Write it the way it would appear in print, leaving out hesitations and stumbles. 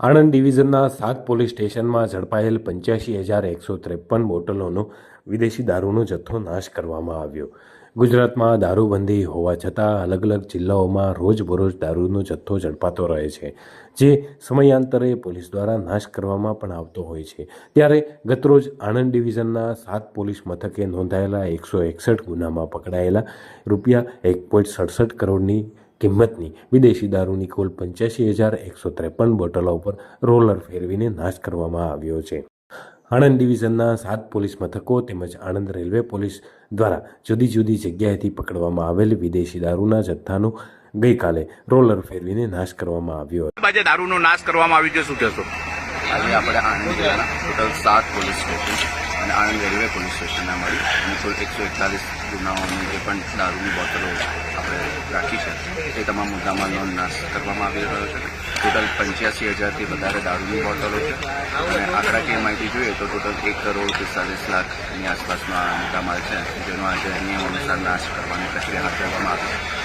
Anand ડિવિઝનના 7 police સ્ટેશનમાં ઝડપાયેલ 85,153 બોટલોનો વિદેશી દારૂનો જથ્થો નાશ કરવામાં આવ્યો. ગુજરાતમાં દારૂબંધી હોવા છતાં અલગ અલગ જિલ્લાઓમાં રોજબરોજ દારૂનો જથ્થો ઝડપાતો રહે છે, જે સમયાંતરે પોલીસ દ્વારા નાશ કરવામાં પણ આવતો હોય છે. ત્યારે ગતરોજ આણંદ ડિવિઝનના 7 પોલીસ મથકે નોંધાયેલા 161 ગુનામાં પકડાયેલા ₹1.67 કરોડની કિંમતની વિદેશી દારૂની કુલ 85,153 બોટલો ઉપર રોલર ફેરવીને નાશ કરવામાં આવ્યો છે. આણંદ ડિવિઝનના 7 પોલીસ મથકો તેમજ આણંદ રેલવે પોલીસ દ્વારા જુદી જુદી જગ્યાએથી પકડવામાં આવેલ વિદેશી દારૂના જથ્થાનો ગઈકાલે રોલર ફેરવીને નાશ કરવામાં આવ્યો હતો. આજે દારૂનો નાશ કરવામાં આવ્યો છે, શું કહેશો? આજે આપણે આણંદ જિલ્લાના ટોટલ 7 પોલીસ સ્ટેશન અને આણંદ રેલવે પોલીસ સ્ટેશનના મળી અને કુલ 141 ગુનાઓની જે પણ દારૂની બોટલો આપણે રાખી છે એ તમામ મુદ્દામાલનો નાશ કરવામાં આવી રહ્યો છે. ટોટલ 85,000થી વધારે દારૂની બોટલો છે અને આંકડાકીય માહિતી જોઈએ તો ટોટલ 1,45,00,000ની આસપાસનો આ મુદ્દામાલ છે, જેનો આજે નિયમ અનુસાર નાશ કરવાની પ્રક્રિયા હાથ ધરવામાં આવી છે.